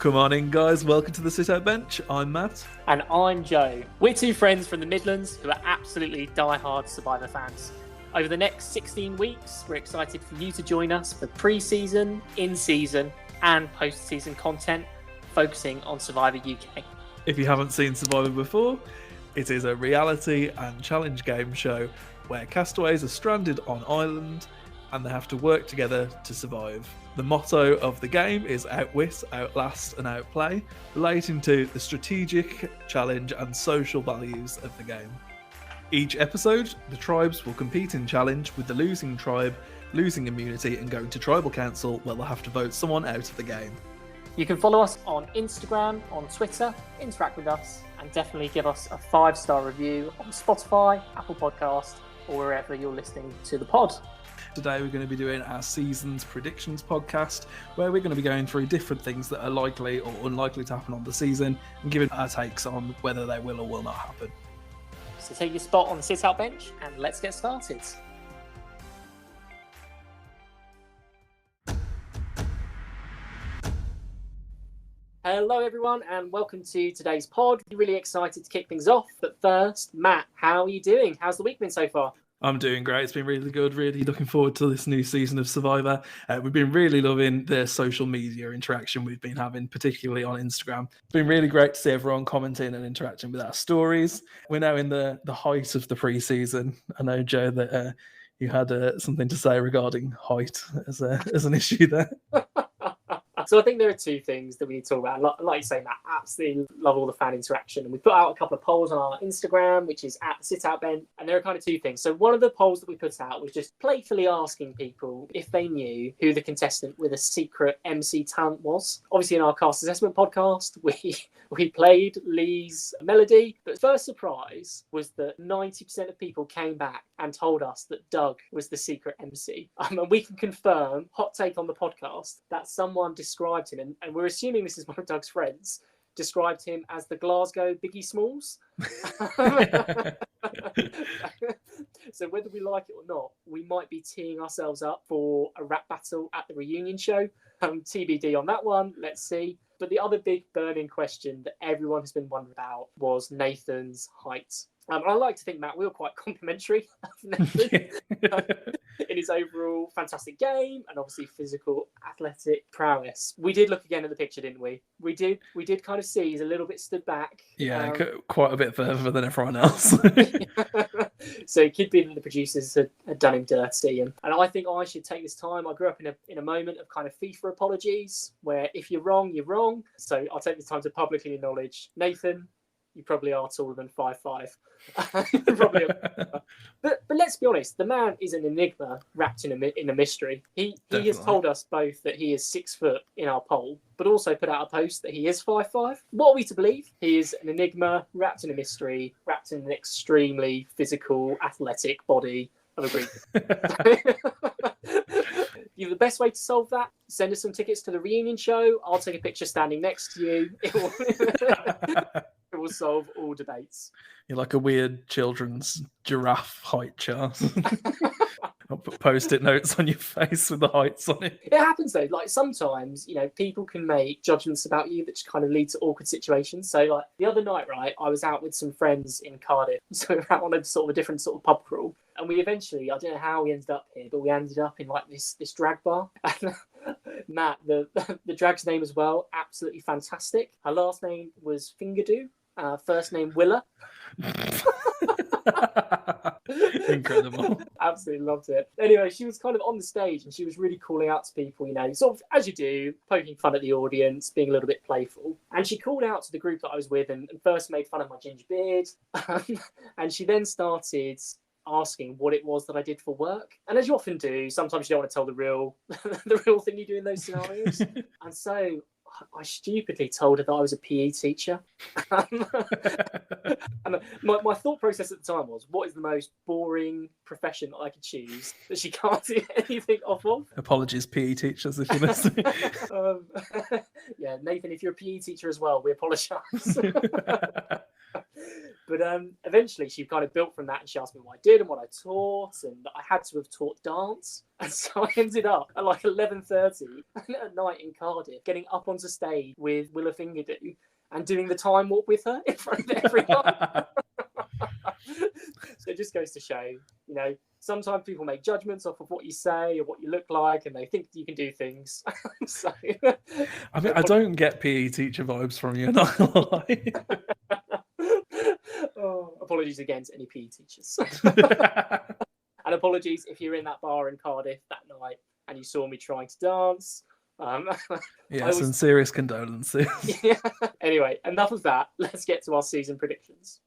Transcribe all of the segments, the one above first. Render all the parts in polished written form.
Come on in, guys. Welcome to the Sit Out Bench. I'm Matt. And I'm Joe. We're two friends from the Midlands who are absolutely die-hard Survivor fans. Over the next 16 weeks, we're excited for you to join us for pre-season, in-season, and post-season content, focusing on Survivor UK. If you haven't seen Survivor before, it is a reality and challenge game show where castaways are stranded on island and they have to work together to survive. The motto of the game is outwit, outlast and outplay, relating to the strategic, challenge and social values of the game. Each episode, the tribes will compete in challenge, with the losing tribe losing immunity and going to tribal council where they'll have to vote someone out of the game. You can follow us on Instagram, on Twitter, interact with us, and definitely give us a 5-star review on Spotify, Apple Podcast, or wherever you're listening to the pod. Today we're going to be doing our season's predictions podcast, where we're going to be going through different things that are likely or unlikely to happen on the season and giving our takes on whether they will or will not happen. So take your spot on the sit-out bench and let's get started. Hello everyone and welcome to today's pod. Really excited to kick things off, but first, Matt, how are you doing? How's the week been so far? I'm doing great. It's been really good. Really looking forward to this new season of Survivor. We've been really loving the social media interaction we've been having, particularly on Instagram. It's been really great to see everyone commenting and interacting with our stories. We're now in the height of the pre-season. I know, Joe, that you had something to say regarding height as an issue there. So I think there are two things that we need to talk about. Like you say, Matt, absolutely love all the fan interaction. And we put out a couple of polls on our Instagram, which is @SitOutBench. And there are kind of two things. So one of the polls that we put out was just playfully asking people if they knew who the contestant with a secret MC talent was. Obviously, in our cast assessment podcast, we played Lee's melody. But first surprise was that 90% of people came back and told us that Doug was the secret MC. And we can confirm, hot take on the podcast, that someone described him, and we're assuming this is one of Doug's friends, described him as the Glasgow Biggie Smalls. So whether we like it or not, we might be teeing ourselves up for a rap battle at the reunion show. TBD on that one, let's see. But the other big burning question that everyone has been wondering about was Nathan's height. I like to think, Matt, we were quite complimentary of Nathan in his overall fantastic game and obviously physical athletic prowess. We did look again at the picture, didn't we? We did kind of see he's a little bit stood back. Yeah, quite a bit further than everyone else. So it could be that the producers had done him dirty. And I think I should take this time. I grew up in a moment of kind of FIFA apologies, where if you're wrong, you're wrong. So I'll take this time to publicly acknowledge, Nathan, you probably are taller than 5'5". Probably but let's be honest, the man is an enigma wrapped in a mystery. He has told us both that he is 6 foot in our poll, but also put out a post that he is 5'5". What are we to believe? He is an enigma wrapped in a mystery, wrapped in an extremely physical, athletic body of a Greek. The best way to solve that, send us some tickets to the reunion show. I'll take a picture standing next to you. It will solve all debates. You're like a weird children's giraffe height chart. I'll put post-it notes on your face with the heights on it. It happens though. Like sometimes, people can make judgments about you that just kind of lead to awkward situations. So like the other night, right, I was out with some friends in Cardiff. So we were out on a different sort of pub crawl. And we eventually, I don't know how we ended up here, but we ended up in like this drag bar. And Matt, the drag's name as well, absolutely fantastic. Her last name was Fingerdo. First name Willa. Incredible. Absolutely loved it. Anyway, she was kind of on the stage and she was really calling out to people, sort of as you do, poking fun at the audience, being a little bit playful. And she called out to the group that I was with and first made fun of my ginger beard. And she then started asking what it was that I did for work. And as you often do, sometimes you don't want to tell the real thing you do in those scenarios. And so I stupidly told her that I was a PE teacher. And my thought process at the time was, what is the most boring profession that I could choose that she can't do anything off of? Apologies, PE teachers, if you're listening. Yeah, Nathan, if you're a PE teacher as well, we apologise. But eventually she kind of built from that, and she asked me what I did and what I taught, and I had to have taught dance. And so I ended up at like 11:30 at night in Cardiff, getting up onto stage with Willa Fingerdo and doing the time walk with her in front of everyone. So it just goes to show, sometimes people make judgments off of what you say or what you look like, and they think you can do things. So, I mean, I don't get PE teacher vibes from you, not gonna lie. Apologies again to any PE teachers. And apologies if you're in that bar in Cardiff that night and you saw me trying to dance. Yes, and serious condolences. Yeah. Anyway, enough of that. Let's get to our season predictions.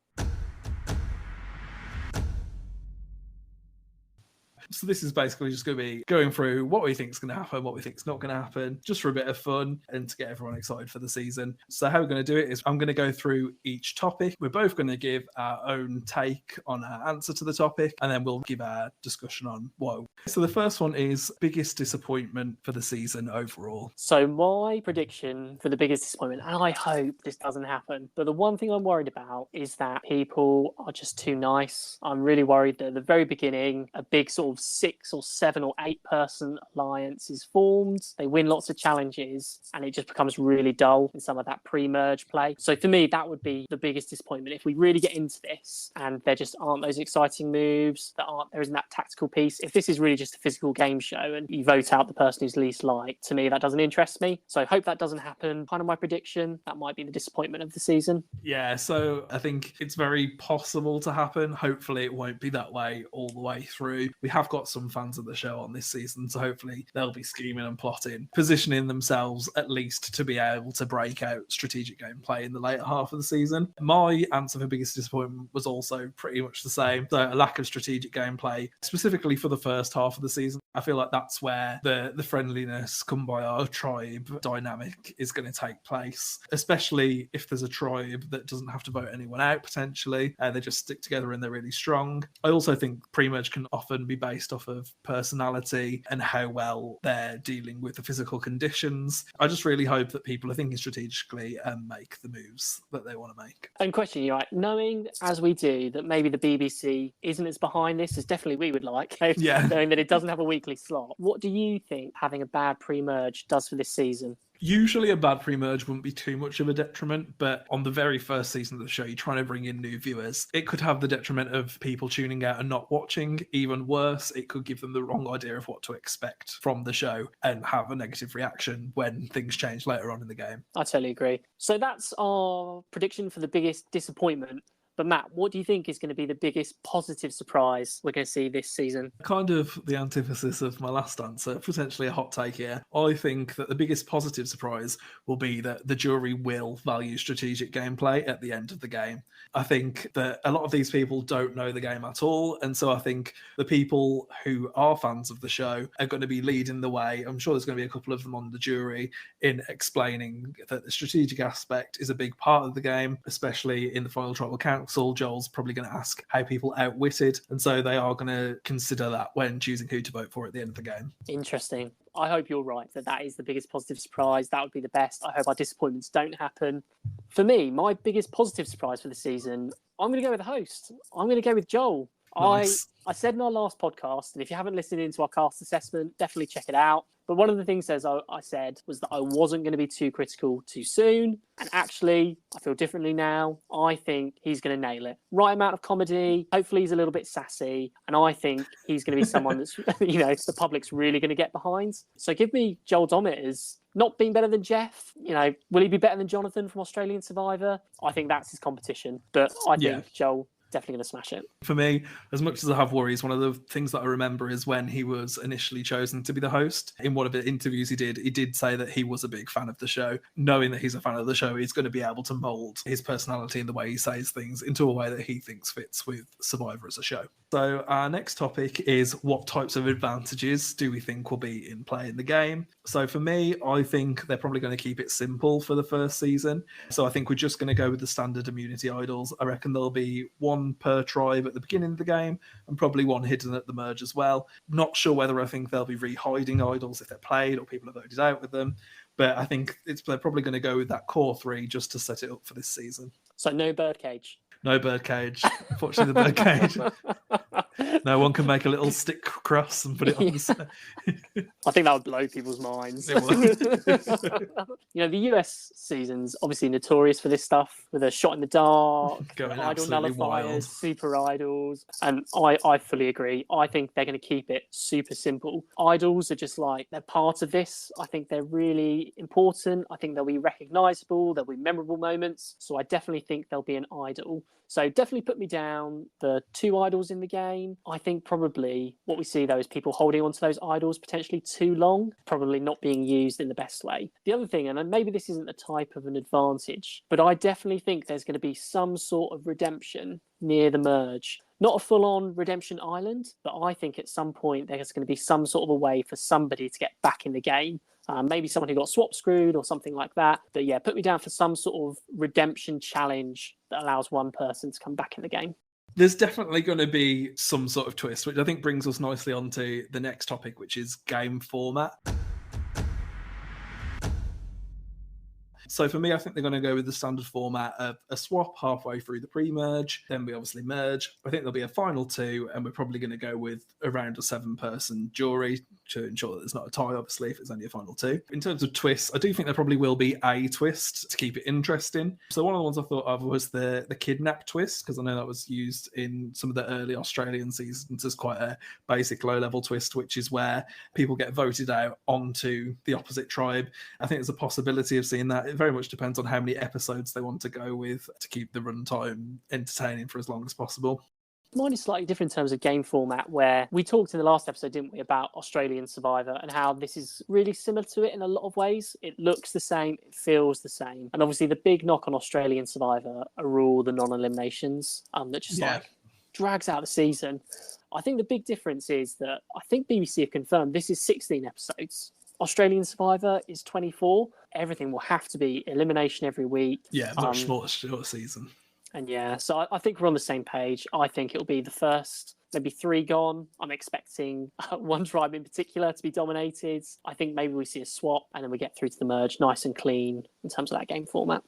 So this is basically just going to be going through what we think is going to happen, what we think is not going to happen, just for a bit of fun and to get everyone excited for the season. So how we're going to do it is I'm going to go through each topic. We're both going to give our own take on our answer to the topic, and then we'll give our discussion on why. So the first one is biggest disappointment for the season overall. So my prediction for the biggest disappointment, and I hope this doesn't happen, but the one thing I'm worried about is that people are just too nice. I'm really worried that at the very beginning, a big sort of 6 or 7 or 8 person alliance is formed. They win lots of challenges, and it just becomes really dull in some of that pre-merge play. So for me, that would be the biggest disappointment. If we really get into this and there just aren't those exciting moves, there isn't that tactical piece. If this is really just a physical game show and you vote out the person who's least liked, to me, that doesn't interest me. So I hope that doesn't happen. Kind of my prediction. That might be the disappointment of the season. Yeah, so I think it's very possible to happen. Hopefully it won't be that way all the way through. We have got some fans of the show on this season, so hopefully they'll be scheming and plotting, positioning themselves at least to be able to break out strategic gameplay in the later half of the season. My answer for biggest disappointment was also pretty much the same. So a lack of strategic gameplay, specifically for the first half of the season. I feel like that's where the friendliness come by our tribe dynamic is going to take place, especially if there's a tribe that doesn't have to vote anyone out potentially. They just stick together and they're really strong. I also think pre-merge can often be based off of personality and how well they're dealing with the physical conditions. I just really hope that people are thinking strategically and make the moves that they want to make. And question you, right? Knowing as we do that maybe the BBC isn't as behind this as definitely we would like, knowing that it doesn't have a weekly slot, what do you think having a bad pre-merge does for this season? Usually a bad pre-merge wouldn't be too much of a detriment, but on the very first season of the show, you're trying to bring in new viewers. It could have the detriment of people tuning out and not watching. Even worse, it could give them the wrong idea of what to expect from the show and have a negative reaction when things change later on in the game. I totally agree. So that's our prediction for the biggest disappointment. But Matt, what do you think is going to be the biggest positive surprise we're going to see this season? Kind of the antithesis of my last answer, potentially a hot take here. I think that the biggest positive surprise will be that the jury will value strategic gameplay at the end of the game. I think that a lot of these people don't know the game at all, and so I think the people who are fans of the show are going to be leading the way. I'm sure there's going to be a couple of them on the jury in explaining that the strategic aspect is a big part of the game, especially in the final tribal council. Joel's probably going to ask how people outwitted, and so they are going to consider that when choosing who to vote for at the end of the game. Interesting. I hope you're right that is the biggest positive surprise. That would be the best. I hope our disappointments don't happen. For me, my biggest positive surprise for the season, I'm going to go with the host. I'm going to go with Joel. Nice. I said in our last podcast, and if you haven't listened into our cast assessment, definitely check it out. But one of the things I said was that I wasn't going to be too critical too soon. And actually, I feel differently now. I think he's going to nail it. Right amount of comedy. Hopefully he's a little bit sassy. And I think he's going to be someone that's, the public's really going to get behind. So give me Joel Dommett as not being better than Jeff. Will he be better than Jonathan from Australian Survivor? I think that's his competition. But I think Joel definitely going to smash it. For me, as much as I have worries, one of the things that I remember is when he was initially chosen to be the host. In one of the interviews he did say that he was a big fan of the show. Knowing that he's a fan of the show, he's going to be able to mould his personality and the way he says things into a way that he thinks fits with Survivor as a show. So our next topic is what types of advantages do we think will be in play in the game? So for me, I think they're probably going to keep it simple for the first season. So I think we're just going to go with the standard immunity idols. I reckon there'll be one per tribe at the beginning of the game and probably one hidden at the merge as well. Not sure whether I think they'll be re-hiding idols if they're played or people have voted out with them. But I think they're probably going to go with that core 3 just to set it up for this season. So no birdcage? No birdcage. Unfortunately, the birdcage. No one can make a little stick cross and put it on the side. I think that would blow people's minds. It would. You know, the US season's obviously notorious for this stuff, with a shot in the dark, Going idle absolutely nullifiers, wild. super idols. And I fully agree. I think they're going to keep it super simple. Idols are just like, they're part of this. I think they're really important. I think they'll be recognizable. There'll be memorable moments. So I definitely think there'll be an idol. So definitely put me down the 2 idols in the game. I think probably what we see, though, is people holding onto those idols potentially too long, probably not being used in the best way. The other thing, and maybe this isn't the type of an advantage, but I definitely think there's going to be some sort of redemption near the merge. Not a full-on redemption island, but I think at some point there's going to be some sort of a way for somebody to get back in the game. Maybe someone who got swap screwed or something like that. But yeah, put me down for some sort of redemption challenge that allows one person to come back in the game. There's definitely going to be some sort of twist, which I think brings us nicely onto the next topic, which is game format. So for me, I think they're going to go with the standard format of a swap halfway through the pre-merge, then we obviously merge. I think there'll be a final 2, and we're probably going to go with around a 7-person jury to ensure that there's not a tie, obviously, if it's only a final 2. In terms of twists, I do think there probably will be a twist to keep it interesting. So one of the ones I thought of was the kidnap twist, because I know that was used in some of the early Australian seasons as quite a basic low-level twist, which is where people get voted out onto the opposite tribe. I think there's a possibility of seeing that. It very much depends on how many episodes they want to go with to keep the runtime entertaining for as long as possible. Mine is slightly different in terms of game format, where we talked in the last episode, didn't we, about Australian Survivor and how this is really similar to it in a lot of ways. It looks the same, it feels the same. And obviously the big knock on Australian Survivor are all the non-eliminations that just drags out the season. I think the big difference is that I think BBC have confirmed this is 16 episodes. Australian Survivor is 24. Everything will have to be elimination every week. Yeah, much shorter season. And yeah, so I think we're on the same page. I think it'll be the first, maybe 3 gone. I'm expecting one tribe in particular to be dominated. I think maybe we see a swap and then we get through to the merge nice and clean in terms of that game format.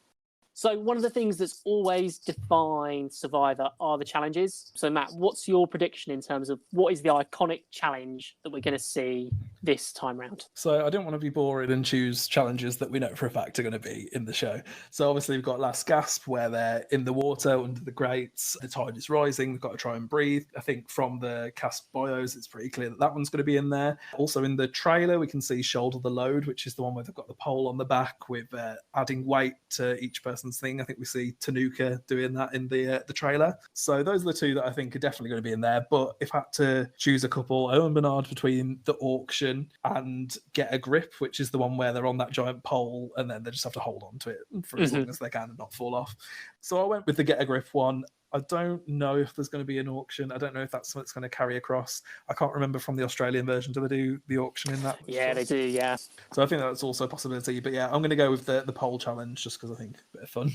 So one of the things that's always defined Survivor are the challenges. So Matt, what's your prediction in terms of what is the iconic challenge that we're going to see this time round? So I don't want to be boring and choose challenges that we know for a fact are going to be in the show. So obviously we've got Last Gasp, where they're in the water under the grates. The tide is rising. They've got to try and breathe. I think from the cast bios, it's pretty clear that that one's going to be in there. Also in the trailer, we can see Shoulder the Load, which is the one where they've got the pole on the back with adding weight to each person's thing. I think we see Tanuka doing that in the trailer. So those are the 2 that I think are definitely going to be in there. But if I had to choose a couple, Owen Bernard between the auction and Get a Grip, which is the one where they're on that giant pole and then they just have to hold on to it for as long as they can and not fall off. So I went with the Get a Grip one. I don't know if there's going to be an auction. I don't know if that's something that's going to carry across. I can't remember from the Australian version. Do they do the auction in that? Yeah, they do, yeah. So I think that's also a possibility. But yeah, I'm going to go with the poll challenge just because I think a bit of fun.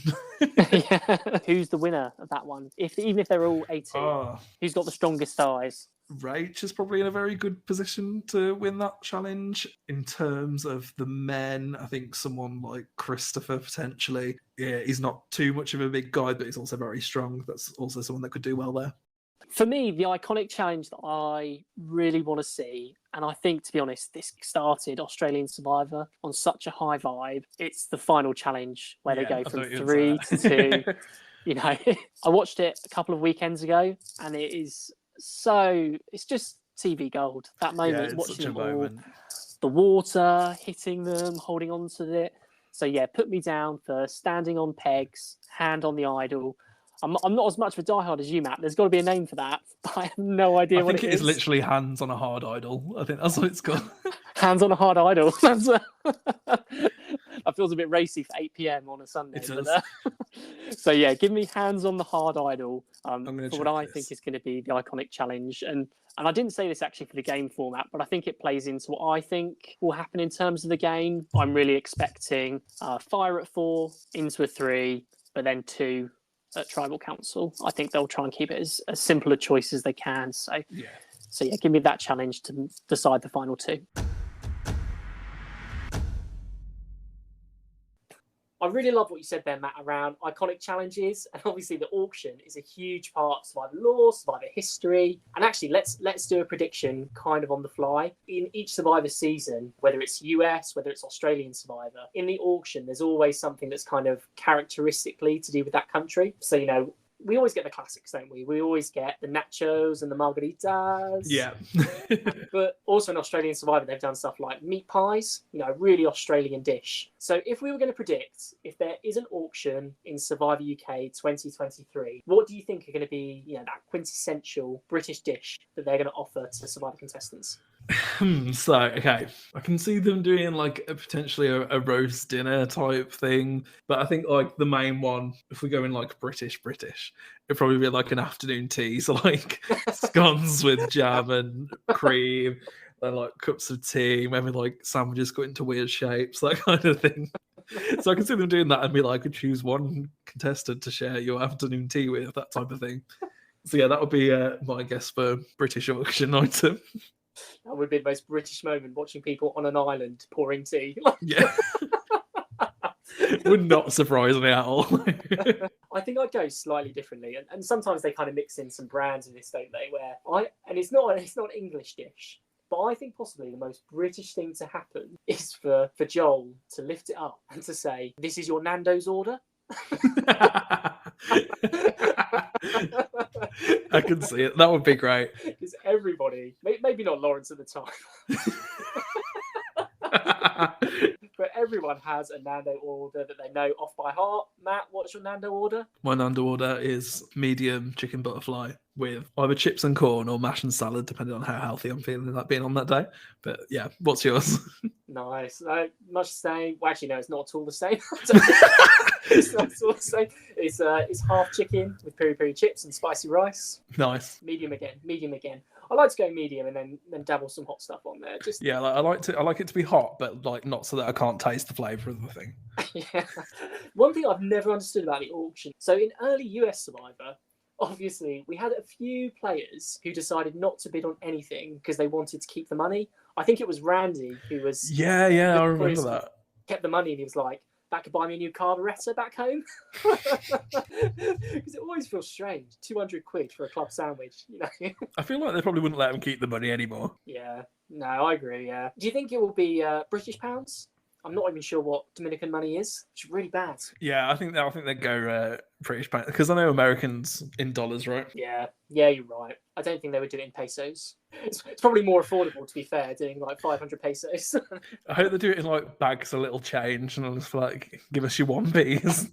Yeah. Who's the winner of that one? Even if they're all 18, who's got the strongest thighs? Rach is probably in a very good position to win that challenge. In terms of the men, I think someone like Christopher potentially. Yeah, he's not too much of a big guy, but he's also very strong. That's also someone that could do well there. For me, the iconic challenge that I really want to see, and I think, to be honest, this started Australian Survivor on such a high vibe. It's the final challenge where they go from 3 to 2. You know, I watched it a couple of weekends ago, and it's just TV gold. That moment, watching them all, the water hitting them, holding on to it. So yeah, put me down for standing on pegs, hand on the idol. I'm not as much of a diehard as you, Matt. There's got to be a name for that, but I have no idea what it is. I think it is literally hands on a hard idol. I think that's what it's called. Hands on a hard idol. That feels a bit racy for 8 p.m. on a Sunday. It does. So yeah, give me hands on the hard idol for what I this. think is going to be the iconic challenge. And I didn't say this actually for the game format, but I think it plays into what I think will happen in terms of the game. I'm really expecting fire at 4, into a 3, but then 2 at Tribal Council. I think they'll try and keep it as simple a choice as they can. So yeah, give me that challenge to decide the final 2. I really love what you said there, Matt, around iconic challenges, and obviously the auction is a huge part of Survivor lore, Survivor history. And actually, let's do a prediction kind of on the fly. In each Survivor season, whether it's US, whether it's Australian Survivor, in the auction, there's always something that's kind of characteristically to do with that country. So, you know, we always get the classics, don't we? We always get the nachos and the margaritas. Yeah. But also in Australian Survivor, they've done stuff like meat pies, you know, a really Australian dish. So if we were going to predict if there is an auction in Survivor UK 2023, what do you think are going to be, you know, that quintessential British dish that they're going to offer to Survivor contestants? So, okay, I can see them doing like potentially a roast dinner type thing, but I think like the main one, if we go in like British, it'd probably be like an afternoon tea, so like scones with jam and cream, and like cups of tea, maybe like sandwiches cut into weird shapes, that kind of thing. So I can see them doing that and be like, choose one contestant to share your afternoon tea with, that type of thing. So yeah, that would be my guess for British auction item. That would be the most British moment, watching people on an island pouring tea. Yeah. Would not surprise me at all. I think I'd go slightly differently, and sometimes they kind of mix in some brands in this, don't they? And it's not an English dish, but I think possibly the most British thing to happen is for Joel to lift it up and to say, "This is your Nando's order." I can see it. That would be great. Because everybody, maybe not Lawrence at the time, but everyone has a Nando order that they know off by heart. Matt, what's your Nando order? My Nando order is medium chicken butterfly with either chips and corn or mash and salad, depending on how healthy I'm feeling that being on that day. But yeah, what's yours? Nice. Much the same. Well, actually, no, it's not at all the same. It's not at all the same. It's half chicken with peri peri chips and spicy rice. Nice. Medium again. I like to go medium and then dabble some hot stuff on there. Just yeah, I like it to be hot, but like not so that I can't taste the flavour of the thing. Yeah. One thing I've never understood about the auction. So in early US Survivor, obviously we had a few players who decided not to bid on anything because they wanted to keep the money. I think it was Randy who was Yeah, I remember that. Kept the money and he was like, that could buy me a new carburettor back home. Because it always feels strange. 200 quid for a club sandwich, you know. I feel like they probably wouldn't let him keep the money anymore. Yeah, no, I agree, yeah. Do you think it will be British pounds? I'm not even sure what Dominican money is. It's really bad. Yeah, I think they go British pounds, because I know Americans in dollars, right? Yeah, you're right. I don't think they would do it in pesos. It's probably more affordable, to be fair, doing like 500 pesos. I hope they do it in like bags of little change and just like give us your 1p's.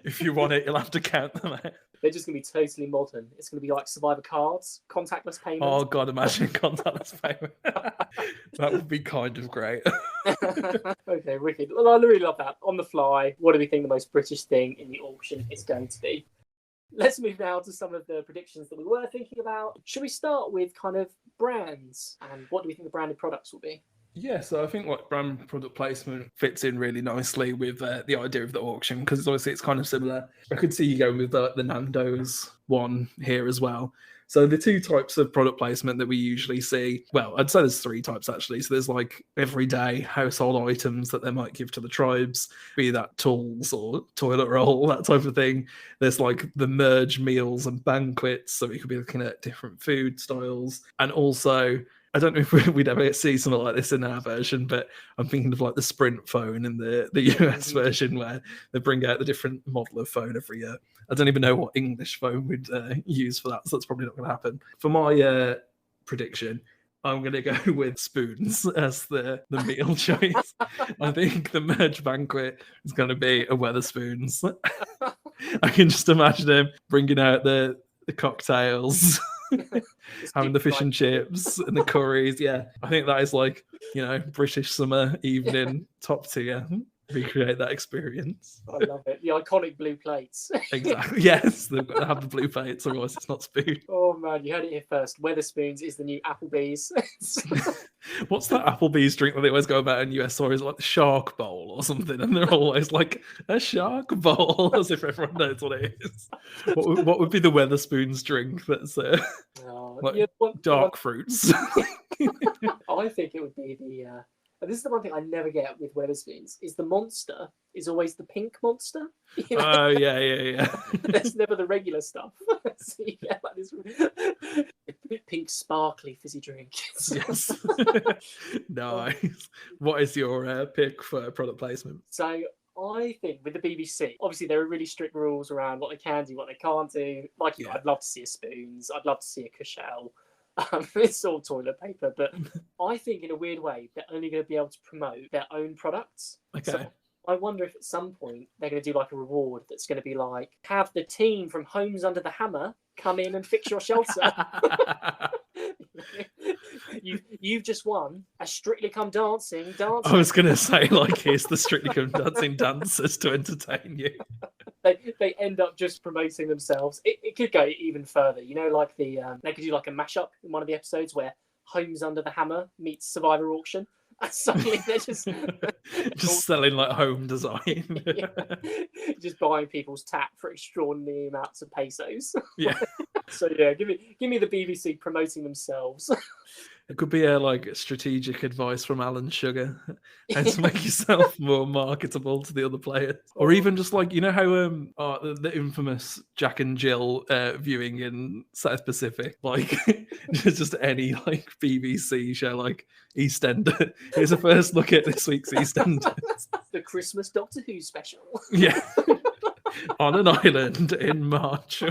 If you want it, you'll have to count them out. They're just going to be totally modern. It's going to be like Survivor cards, contactless payment. Oh God, imagine contactless payment. That would be kind of great. Okay, wicked. Well, I really love that. On the fly, what do we think the most British thing in the auction is going to be? Let's move now to some of the predictions that we were thinking about. Should we start with kind of brands and what do we think the branded products will be? Yeah, so I think like brand product placement fits in really nicely with the idea of the auction, because obviously it's kind of similar. I could see you going with the Nando's one here as well. So the two types of product placement that we usually see, well, I'd say there's three types actually. So there's like everyday household items that they might give to the tribes, be that tools or toilet roll, that type of thing. There's like the merge meals and banquets, so we could be looking at different food styles. And also, I don't know if we'd ever see something like this in our version, but I'm thinking of like the Sprint phone in the US version, where they bring out the different model of phone every year. I don't even know what English phone we'd use for that, so that's probably not going to happen. For my prediction, I'm going to go with spoons as the meal choice. I think the merge banquet is going to be a Weatherspoons. I can just imagine them bringing out the cocktails. Having the fish and chips and the curries. Yeah, I think that is like, you know, British summer evening top tier. Recreate that experience. I love it. The iconic blue plates. Exactly. Yes, they've got to have the blue plates, otherwise it's not spoon. Oh man, you heard it here first. Weatherspoons is the new Applebee's. What's that Applebee's drink that they always go about in US stories, like the Shark Bowl or something? And they're always like, a Shark Bowl, as if everyone knows what it is. What would be the Weatherspoons drink that's like dark fruits? I think it would be And this is the one thing I never get with Wetherspoons, is the monster is always the pink monster. You know? Oh, yeah. There's never the regular stuff. So you get like this pink, sparkly fizzy drink. Yes. Nice. What is your pick for product placement? So I think with the BBC, obviously there are really strict rules around what they can do, what they can't do. Like, you know, I'd love to see a spoons. I'd love to see a Cushelle. It's all toilet paper. But I think in a weird way, they're only going to be able to promote their own products. Okay. So I wonder if at some point they're going to do like a reward that's going to be like, have the team from Homes Under the Hammer come in and fix your shelter. You've just won a Strictly Come Dancing. I was going to say, like, here's the Strictly Come Dancing dancers to entertain you. They end up just promoting themselves. It could go even further. You know, like they could do like a mashup in one of the episodes where Homes Under the Hammer meets Survivor Auction. And suddenly they're just selling like home design. Just buying people's tap for extraordinary amounts of pesos. Yeah. So yeah, give me the BBC promoting themselves. It could be a like strategic advice from Alan Sugar, how to make yourself more marketable to the other players, or even just like, you know how the infamous Jack and Jill viewing in South Pacific, like just any like BBC show like EastEnders. Here's a first look at this week's EastEnders. The Christmas Doctor Who special. Yeah, on an island in March.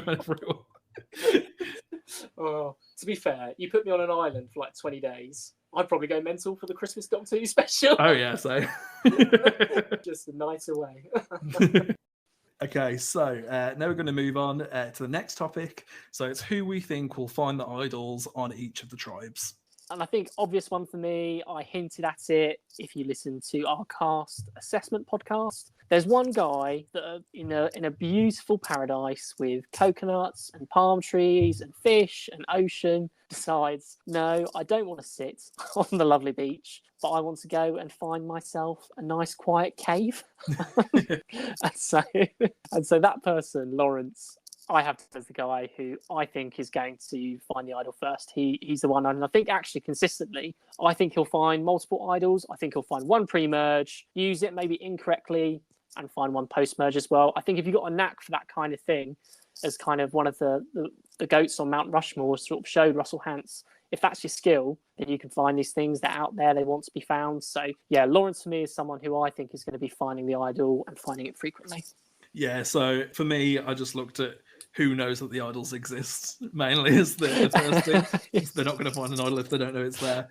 Oh, to be fair, you put me on an island for like 20 days, I'd probably go mental for the Christmas Doctor Who special. Oh yeah, so just a night away. Okay, so now we're going to move on to the next topic. So it's who we think will find the idols on each of the tribes. And I think obvious one for me, I hinted at it if you listen to our cast assessment podcast. There's one guy that in a beautiful paradise with coconuts and palm trees and fish and ocean decides, no, I don't want to sit on the lovely beach, but I want to go and find myself a nice quiet cave. and so that person, Lawrence, I have as the guy who I think is going to find the idol first. He's the one, and I think actually consistently, I think he'll find multiple idols. I think he'll find one pre-merge, use it maybe incorrectly, and find one post-merge as well. I think if you've got a knack for that kind of thing, as kind of one of the goats on Mount Rushmore sort of showed Russell Hantz, if that's your skill, then you can find these things that are out there, they want to be found. So yeah, Lawrence for me is someone who I think is going to be finding the idol and finding it frequently. Yeah, so for me, I just looked at who knows that the idols exist, mainly as the first thing. They're not going to find an idol if they don't know it's there.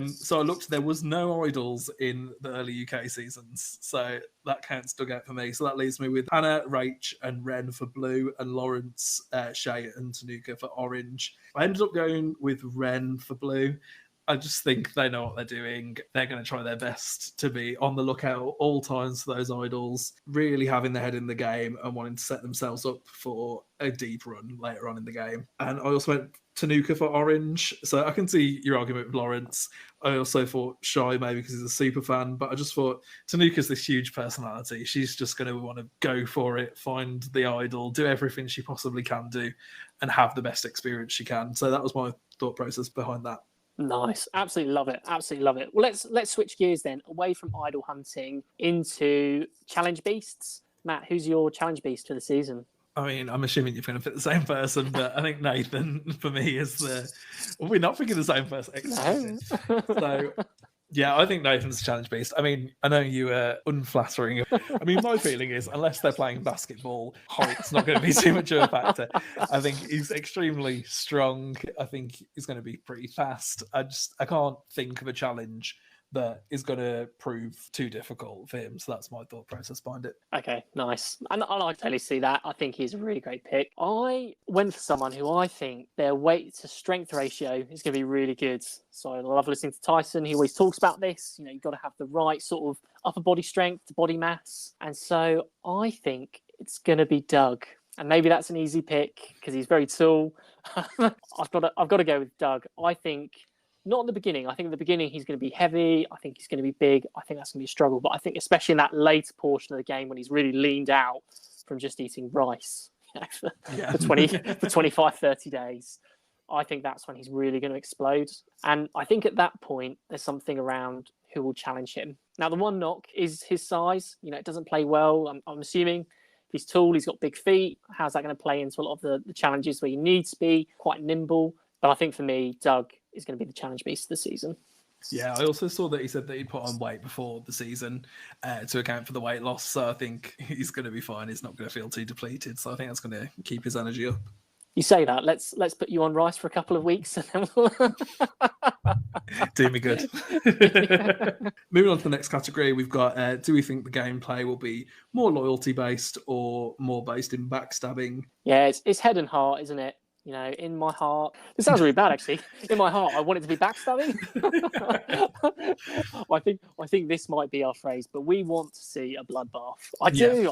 So I looked, there was no idols in the early UK seasons, so that counts dugout for me. So that leaves me with Hannah, Rach and Ren for blue, and Lawrence, Shay and Tanuka for orange. I ended up going with Ren for blue. I just think they know what they're doing. They're going to try their best to be on the lookout all times for those idols, really having their head in the game and wanting to set themselves up for a deep run later on in the game. And I also went Tanuka for orange. So I can see your argument with Lawrence. I also thought Shy maybe because he's a super fan, but I just thought Tanuka's this huge personality. She's just going to want to go for it, find the idol, do everything she possibly can do and have the best experience she can. So that was my thought process behind that. Nice. Absolutely love it. Absolutely love it. Well, let's switch gears then away from idol hunting into challenge beasts. Matt, who's your challenge beast for the season? I mean, I'm assuming you're going to pick the same person, but I think Nathan for me is we're not picking the same person. No. So yeah, I think Nathan's a challenge beast. I mean, I know you are unflattering. I mean, my feeling is unless they're playing basketball, height's not going to be too much of a factor. I think he's extremely strong. I think he's going to be pretty fast. I can't think of a challenge that is going to prove too difficult for him. So that's my thought process behind it. Okay, nice. And I totally see that. I think he's a really great pick. I went for someone who I think their weight to strength ratio is going to be really good. So I love listening to Tyson. He always talks about this. You know, you've got to have the right sort of upper body strength, body mass. And so I think it's going to be Doug. And maybe that's an easy pick because he's very tall. I've got to go with Doug. I think not in the beginning. I think in the beginning he's going to be heavy. I think he's going to be big. I think that's going to be a struggle. But I think especially in that later portion of the game when he's really leaned out from just eating rice for 25, 30 days, I think that's when he's really going to explode. And I think at that point, there's something around who will challenge him. Now, the one knock is his size. You know, it doesn't play well. I'm assuming if he's tall, he's got big feet. How's that going to play into a lot of the challenges where you need to be quite nimble? But I think for me, Doug is going to be the challenge beast of the season. Yeah, I also saw that he said that he put on weight before the season to account for the weight loss. So I think he's going to be fine. He's not going to feel too depleted. So I think that's going to keep his energy up. You say that. Let's put you on rice for a couple of weeks, and then we'll... Do me good. Moving on to the next category, we've got: do we think the gameplay will be more loyalty based or more based in backstabbing? Yeah, it's head and heart, isn't it? You know, in my heart, this sounds really bad actually. In my heart, I want it to be backstabbing. I think this might be our phrase, but we want to see a bloodbath. I do.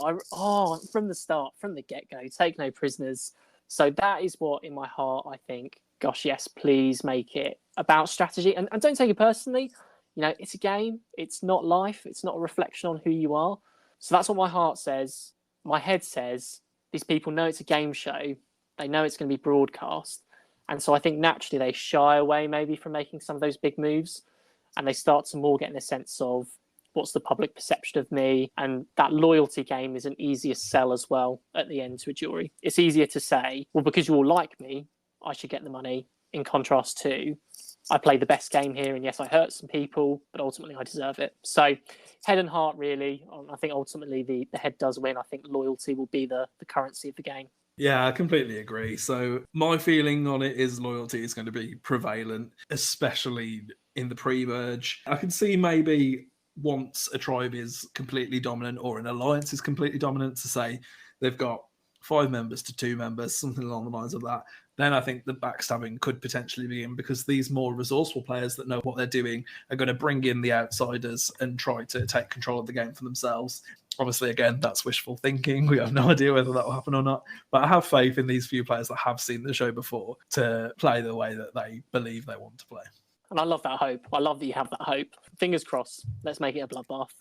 From the start, from the get-go, take no prisoners. So that is what, in my heart, I think. Gosh, yes, please make it about strategy, and don't take it personally. You know, it's a game. It's not life. It's not a reflection on who you are. So that's what my heart says. My head says these people know it's a game show. They know it's going to be broadcast. And so I think naturally they shy away maybe from making some of those big moves, and they start to more get in a sense of what's the public perception of me. And that loyalty game is an easier sell as well at the end to a jury. It's easier to say, well, because you all like me, I should get the money, in contrast to I played the best game here, and yes, I hurt some people, but ultimately I deserve it. So head and heart, really. I think ultimately the head does win. I think loyalty will be the currency of the game. Yeah, I completely agree. So my feeling on it is loyalty is going to be prevalent, especially in the pre-merge. I can see maybe once a tribe is completely dominant or an alliance is completely dominant, to say they've got 5 members to 2 members, something along the lines of that, then I think the backstabbing could potentially begin, because these more resourceful players that know what they're doing are going to bring in the outsiders and try to take control of the game for themselves. Obviously, again, that's wishful thinking. We have no idea whether that will happen or not. But I have faith in these few players that have seen the show before to play the way that they believe they want to play. And I love that hope. I love that you have that hope. Fingers crossed. Let's make it a bloodbath.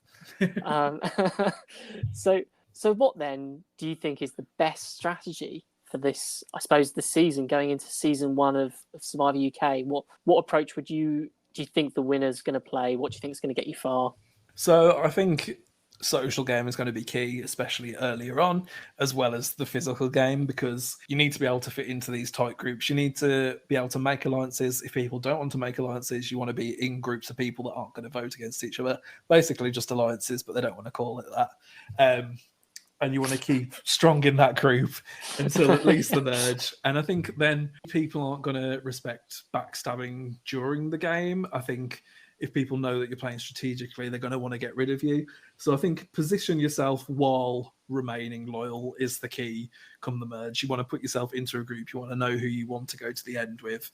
So what then do you think is the best strategy for this, I suppose, the season, going into season 1 of Survivor UK? What approach do you think the winner's going to play? What do you think is going to get you far? So I think social game is going to be key, especially earlier on, as well as the physical game, because you need to be able to fit into these tight groups. You need to be able to make alliances. If people don't want to make alliances, you want to be in groups of people that aren't going to vote against each other. Basically just alliances, but they don't want to call it that. And you want to keep strong in that group until at least the merge. And I think then people aren't going to respect backstabbing during the game. I think if people know that you're playing strategically, they're going to want to get rid of you. So I think position yourself while remaining loyal is the key come the merge. You want to put yourself into a group. You want to know who you want to go to the end with.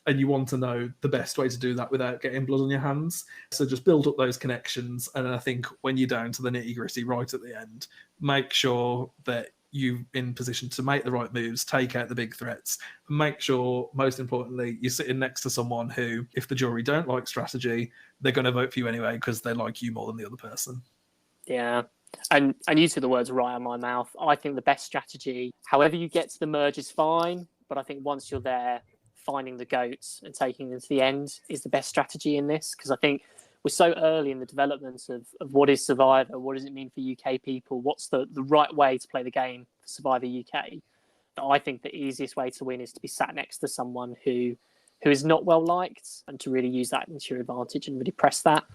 And you want to know the best way to do that without getting blood on your hands. So just build up those connections. And I think when you're down to the nitty gritty right at the end, make sure that you're in position to make the right moves, take out the big threats, and make sure, most importantly, you're sitting next to someone who, if the jury don't like strategy, they're going to vote for you anyway because they like you more than the other person. Yeah. And you took the words right out of my mouth. I think the best strategy, however you get to the merge, is fine. But I think once you're there, finding the goats and taking them to the end is the best strategy in this, because I think we're so early in the development of what is Survivor, what does it mean for UK people, what's the right way to play the game for Survivor UK, that I think the easiest way to win is to be sat next to someone who is not well liked, and to really use that into your advantage and really press that.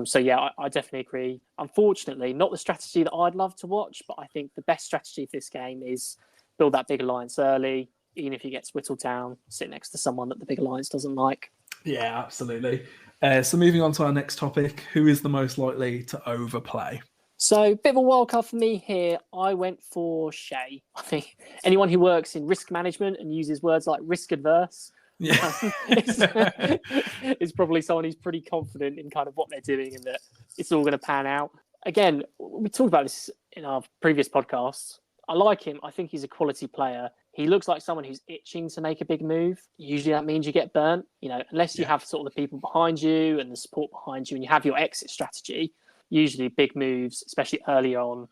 So yeah, I definitely agree. Unfortunately, not the strategy that I'd love to watch, but I think the best strategy for this game is build that big alliance early. Even if you get whittled down, sit next to someone that the big alliance doesn't like. Yeah, absolutely. So moving on to our next topic, who is the most likely to overplay? So, bit of a wild card for me here. I went for Shay. I think anyone who works in risk management and uses words like risk adverse, is probably someone who's pretty confident in kind of what they're doing and that it's all going to pan out. Again, we talked about this in our previous podcasts. I like him. I think he's a quality player. He looks like someone who's itching to make a big move. Usually that means you get burnt, unless you have sort of the people behind you and the support behind you and you have your exit strategy. Usually big moves, especially early on,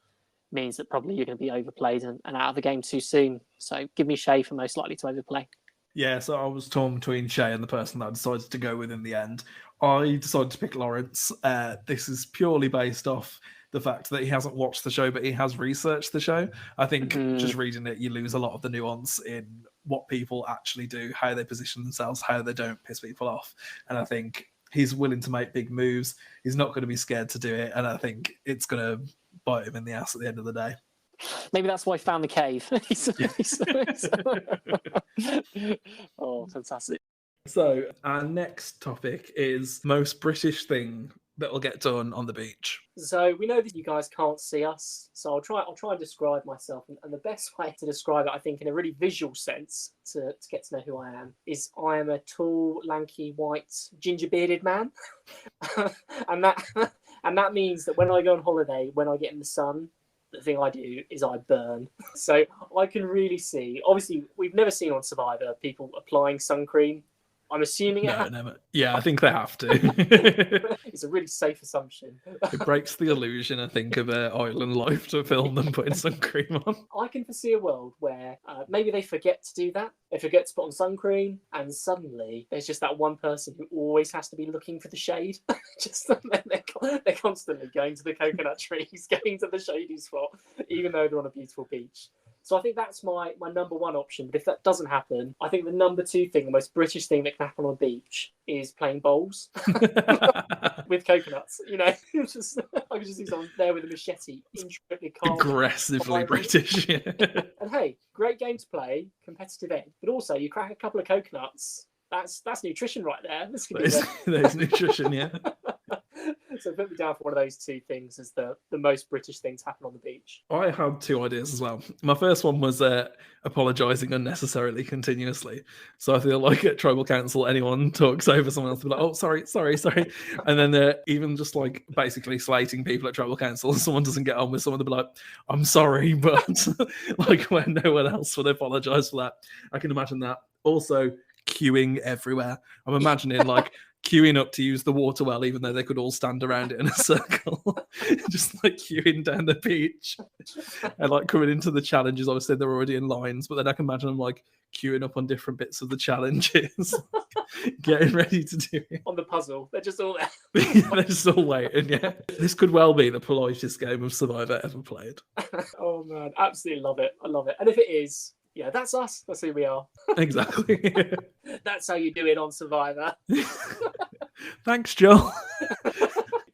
means that probably you're going to be overplayed and out of the game too soon. So give me Shay for most likely to overplay. Yeah, so I was torn between Shay and the person that I decided to go with in the end. I decided to pick Lawrence. This is purely based off the fact that he hasn't watched the show, but he has researched the show. I think just reading it, you lose a lot of the nuance in what people actually do, how they position themselves, how they don't piss people off. And I think he's willing to make big moves. He's not going to be scared to do it. And I think it's going to bite him in the ass at the end of the day. Maybe that's why he found the cave. Oh, fantastic. So our next topic is most British thing that will get done on the beach. So we know that you guys can't see us, so I'll try and describe myself. And the best way to describe it, I think, in a really visual sense, to get to know who I am, is I am a tall, lanky, white, ginger-bearded man, and that means that when I go on holiday, when I get in the sun, the thing I do is I burn. So I can really see. Obviously, we've never seen on Survivor people applying sun cream. I'm assuming it happens. Never. Yeah, I think they have to. It's a really safe assumption. It breaks the illusion, I think, of island life to film them putting sun cream on. I can foresee a world where maybe they forget to do that. They forget to put on sun cream, and suddenly there's just that one person who always has to be looking for the shade. They're constantly going to the coconut trees, going to the shady spot, even though they're on a beautiful beach. So I think that's my number one option. But if that doesn't happen, I think the number two thing, the most British thing that can happen on a beach, is playing bowls with coconuts. You know, just, I could just see someone there with a machete, intricately carved. Aggressively British, yeah. And hey, great game to play, competitive end. But also, you crack a couple of coconuts. That's nutrition right there. There's nutrition, yeah. So put me down for one of those two things as the most British thing to happen on the beach. I had two ideas as well. My first one was apologising unnecessarily continuously. So I feel like at Tribal Council, anyone talks over someone else, will be like, oh, sorry. And then they're even just like basically slating people at Tribal Council. Someone doesn't get on with someone, they'll be like, I'm sorry, but like when no one else would apologise for that. I can imagine that. Also, queuing everywhere. I'm imagining like queuing up to use the water well, even though they could all stand around it in a circle, just like queuing down the beach and like coming into the challenges. Obviously, they're already in lines, but then I can imagine them like queuing up on different bits of the challenges, getting ready to do it. On the puzzle, they're just all there. They're just all waiting, yeah. This could well be the politest game of Survivor ever played. Oh man, absolutely love it. I love it. And if it is, yeah, that's us. That's who we are. Exactly. That's how you do it on Survivor. Thanks, Joel.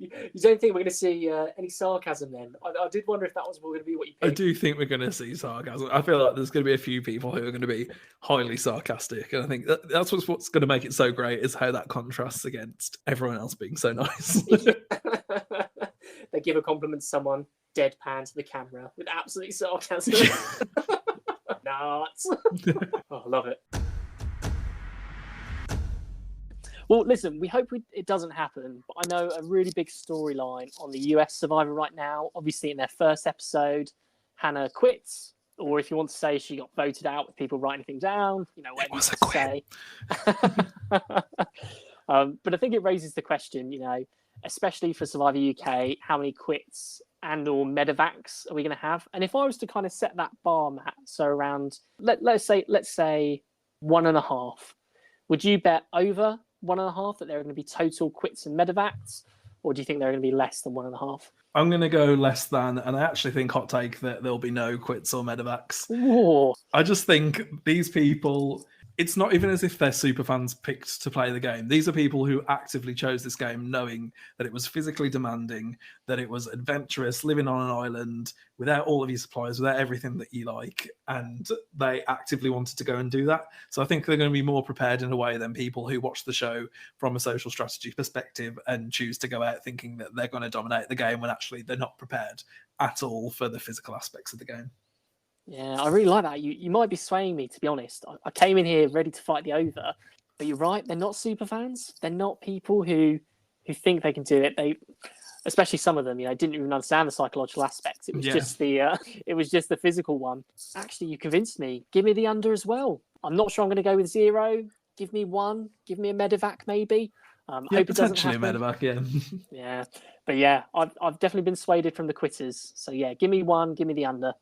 You don't think we're going to see any sarcasm then? I did wonder if that was going to be what you picked. I do think we're going to see sarcasm. I feel like there's going to be a few people who are going to be highly sarcastic. And I think that's what's going to make it so great is how that contrasts against everyone else being so nice. They give a compliment to someone, deadpan to the camera with absolute sarcasm. Nuts. Oh, I love it. Well, listen, we hope it doesn't happen, but I know a really big storyline on the US Survivor right now. Obviously, in their first episode, Hannah quits, or if you want to say she got voted out with people writing things down, you know, whatever you say. But I think it raises the question, you know, especially for Survivor UK, how many quits and or medevacs are we going to have? And if I was to kind of set that bar, Matt, so around, let's say 1.5, would you bet over 1.5 that there are going to be total quits and medevacs, or do you think there are going to be less than 1.5? I'm going to go less than, and I actually think hot take that there'll be no quits or medevacs. Ooh. I just think these people, it's not even as if they're super fans picked to play the game. These are people who actively chose this game knowing that it was physically demanding, that it was adventurous, living on an island without all of your supplies, without everything that you like, and they actively wanted to go and do that. So I think they're going to be more prepared in a way than people who watch the show from a social strategy perspective and choose to go out thinking that they're going to dominate the game when actually they're not prepared at all for the physical aspects of the game. Yeah, I really like that. You might be swaying me, to be honest. I came in here ready to fight the over, but you're right. They're not super fans. They're not people who think they can do it. They, especially some of them, you know, didn't even understand the psychological aspects. It was just the physical one. Actually, you convinced me. Give me the under as well. I'm not sure I'm going to go with 0. Give me 1. Give me a medevac maybe. Hope it doesn't happen. A medevac, yeah. Yeah, but yeah, I've definitely been swayed from the quitters. So yeah, give me 1. Give me the under.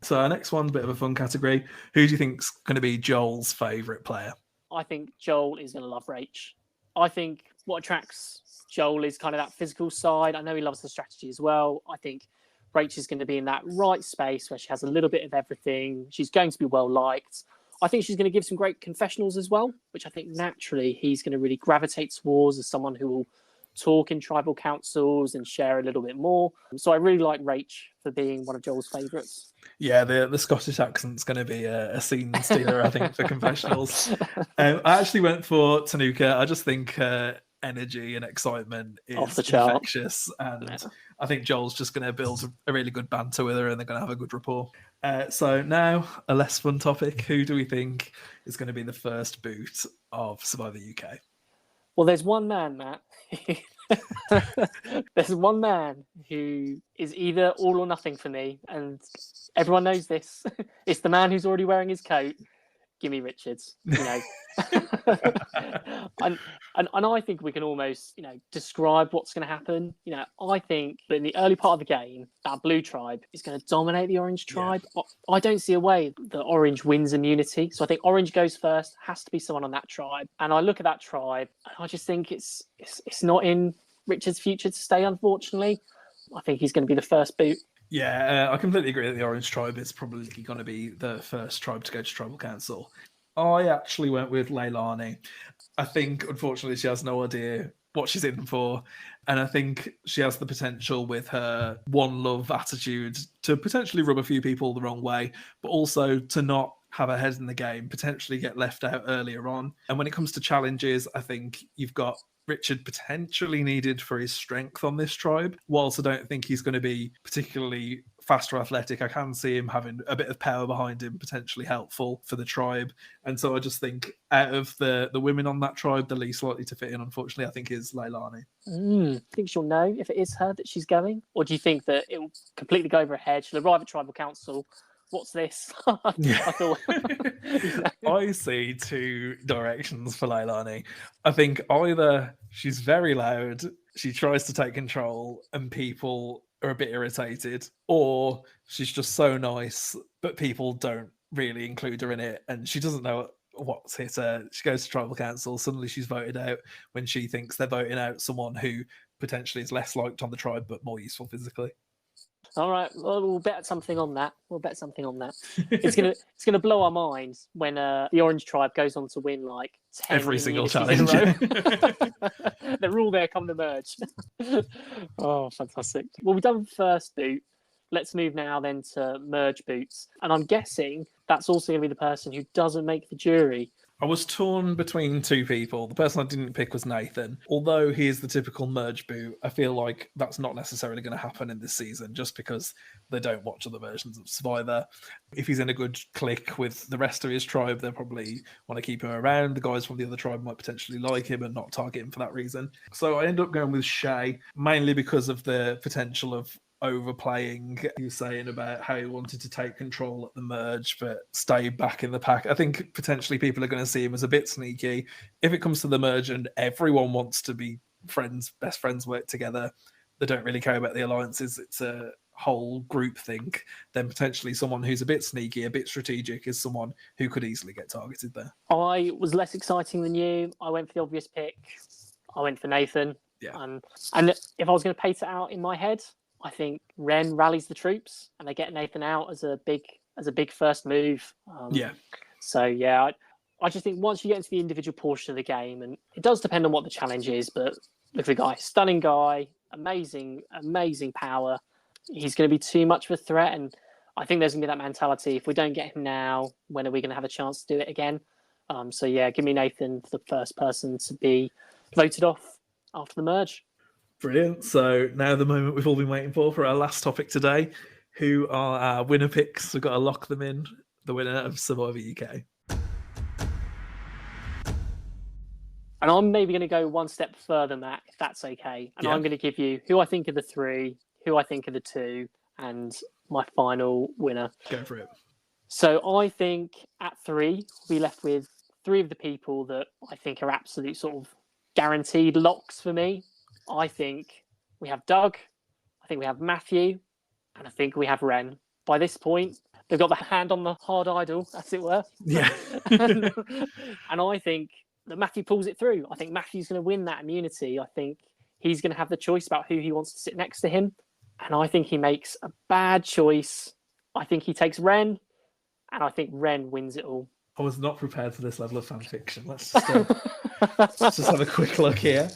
So our next one's a bit of a fun category. Who do you think's going to be Joel's favourite player? I think Joel is going to love Rach. I think what attracts Joel is kind of that physical side. I know he loves the strategy as well. I think Rach is going to be in that right space where she has a little bit of everything. She's going to be well liked. I think she's going to give some great confessionals as well, which I think naturally he's going to really gravitate towards as someone who will talk in tribal councils and share a little bit more. So I really like Rach for being one of Joel's favourites. Yeah, the Scottish accent's going to be a scene stealer, I think, for confessionals. I actually went for Tanuka. I just think energy and excitement is Off the chart. infectious, and I think Joel's just going to build a really good banter with her, and they're going to have a good rapport. So now, a less fun topic. Who do we think is going to be the first boot of Survivor UK? Well, there's one man, Matt. There's one man who is either all or nothing for me, and everyone knows this. It's the man who's already wearing his coat. Give me Richards, you know. and I think we can almost, describe what's going to happen. I think that in the early part of the game, that blue tribe is going to dominate the orange tribe. Yeah. I don't see a way that orange wins immunity. So I think orange goes first, has to be someone on that tribe. And I look at that tribe, and I just think it's not in Richard's future to stay, unfortunately. I think he's going to be the first boot. Yeah, I completely agree that the Orange Tribe is probably going to be the first tribe to go to Tribal Council. I actually went with Leilani. I think, unfortunately, she has no idea what she's in for. And I think she has the potential with her one love attitude to potentially rub a few people the wrong way, but also to not have her head in the game, potentially get left out earlier on. And when it comes to challenges, I think you've got Richard potentially needed for his strength on this tribe. Whilst I don't think he's going to be particularly fast or athletic, I can see him having a bit of power behind him, potentially helpful for the tribe. And so I just think out of the women on that tribe, the least likely to fit in, unfortunately, I think is Leilani. Think she'll know if it is her that she's going? Or do you think that it will completely go over her head? She'll arrive at Tribal Council. What's this? I see two directions for Leilani. I think either she's very loud, she tries to take control, and people are a bit irritated, or she's just so nice, but people don't really include her in it, and she doesn't know what's hit her. She goes to Tribal Council, suddenly she's voted out when she thinks they're voting out someone who potentially is less liked on the tribe, but more useful physically. All right, well, we'll bet something on that. It's gonna blow our minds when the Orange Tribe goes on to win like 10 every single challenge. They're all there come to merge. Oh, fantastic! Well, we've done first boot. Let's move now then to merge boots, and I'm guessing that's also going to be the person who doesn't make the jury. I was torn between two people. The person I didn't pick was Nathan. Although he is the typical merge boot, I feel like that's not necessarily going to happen in this season just because they don't watch other versions of Survivor. If he's in a good clique with the rest of his tribe, they'll probably want to keep him around. The guys from the other tribe might potentially like him and not target him for that reason. So I end up going with Shay, mainly because of the potential of overplaying. He was saying about how he wanted to take control at the merge but stay back in the pack. I think potentially people are going to see him as a bit sneaky. If it comes to the merge and everyone wants to be friends, best friends, work together, they don't really care about the alliances, it's a whole group think, then potentially someone who's a bit sneaky, a bit strategic is someone who could easily get targeted there. I was less exciting than you. I went for the obvious pick. I went for Nathan. Yeah. And if I was going to pace it out in my head, I think Ren rallies the troops and they get Nathan out as a big first move. So yeah, I just think once you get into the individual portion of the game, and it does depend on what the challenge is, but look at the guy, stunning guy, amazing power. He's going to be too much of a threat, and I think there's going to be that mentality. If we don't get him now, when are we going to have a chance to do it again? So yeah, give me Nathan for the first person to be voted off after the merge. Brilliant. So now the moment we've all been waiting for our last topic today. Who are our winner picks? We've got to lock them in. The winner of Survivor UK. And I'm maybe going to go one step further, Matt, if that's okay. And I'm going to give you who I think are the three, who I think are the two, and my final winner. Go for it. So I think at 3, we'll be left with 3 of the people that I think are absolute sort of guaranteed locks for me. I think we have Doug, I think we have Matthew, and I think we have Ren. By this point, They've got the hand on the hard idol, as it were. Yeah. and I think that Matthew pulls it through. I think Matthew's going to win that immunity. I think he's going to have the choice about who he wants to sit next to him. And I think he makes a bad choice. I think he takes Ren, and I think Ren wins it all. I was not prepared for this level of fan fiction. Let's just have a quick look here.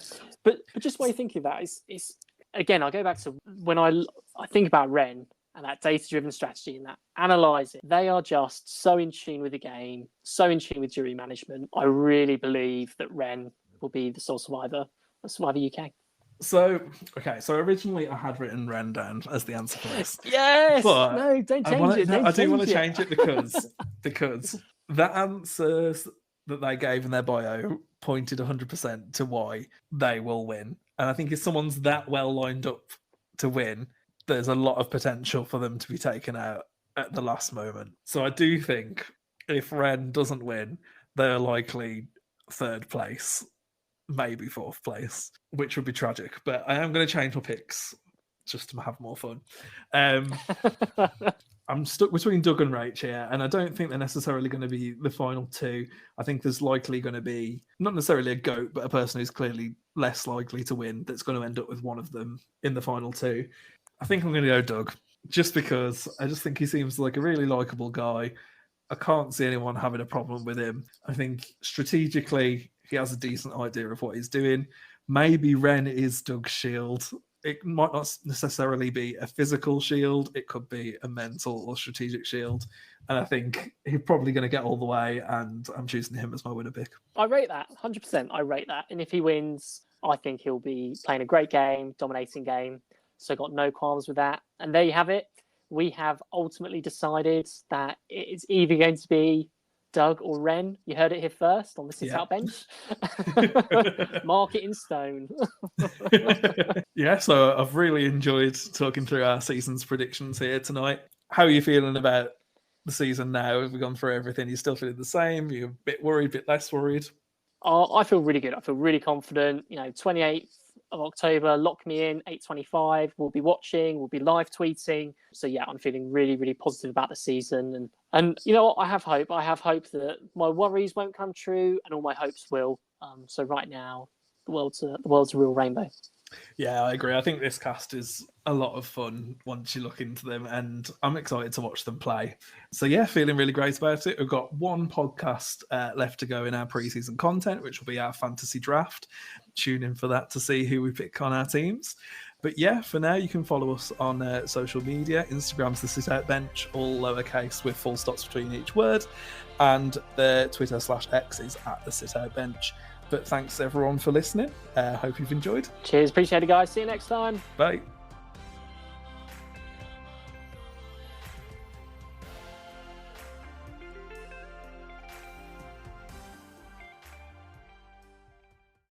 But just the way you think of that is again, I go back to when I think about Ren and that data-driven strategy and that analyze it. They are just so in tune with the game, so in tune with jury management. I really believe that Ren will be the sole survivor of Survivor UK. So originally I had written Ren down as the answer for this. Yes! But no, don't change it. I do want to change it because the answers that they gave in their bio pointed 100% to why they will win. And I think if someone's that well lined up to win, there's a lot of potential for them to be taken out at the last moment. So I do think if Ren doesn't win, they're likely third place, maybe fourth place, which would be tragic. But I am going to change my picks just to have more fun. I'm stuck between Doug and Rach here, and I don't think they're necessarily going to be the final two. I think there's likely going to be, not necessarily a GOAT, but a person who's clearly less likely to win that's going to end up with one of them in the final two. I think I'm going to go Doug, just because I just think he seems like a really likeable guy. I can't see anyone having a problem with him. I think strategically, he has a decent idea of what he's doing. Maybe Ren is Doug's shield. It might not necessarily be a physical shield. It could be a mental or strategic shield. And I think he's probably going to get all the way, and I'm choosing him as my winner pick. I rate that, 100%. I rate that. And if he wins, I think he'll be playing a great game, dominating game. So got no qualms with that. And there you have it. We have ultimately decided that it's either going to be Doug or Ren. You heard it here first on the sit-out bench. Mark it in stone. Yeah, so I've really enjoyed talking through our season's predictions here tonight. How are you feeling about the season now? Have we gone through everything? You still feeling the same? You're a bit worried, a bit less worried? I feel really good. I feel really confident. 28th of October, lock me in, 8:25. We'll be watching, we'll be live tweeting. So yeah, I'm feeling really, really positive about the season. And you know what? I have hope. I have hope that my worries won't come true and all my hopes will. So right now, the world's a real rainbow. Yeah, I agree. I think this cast is a lot of fun once you look into them, and I'm excited to watch them play. So yeah, feeling really great about it. We've got one podcast left to go in our pre-season content, which will be our fantasy draft. Tune in for that to see who we pick on our teams. But yeah, for now, you can follow us on social media. Instagram's The Sit Out Bench, all lowercase with full stops between each word. And the Twitter/X is @The Sit Out Bench. But thanks everyone for listening. Hope you've enjoyed. Cheers. Appreciate it, guys. See you next time. Bye.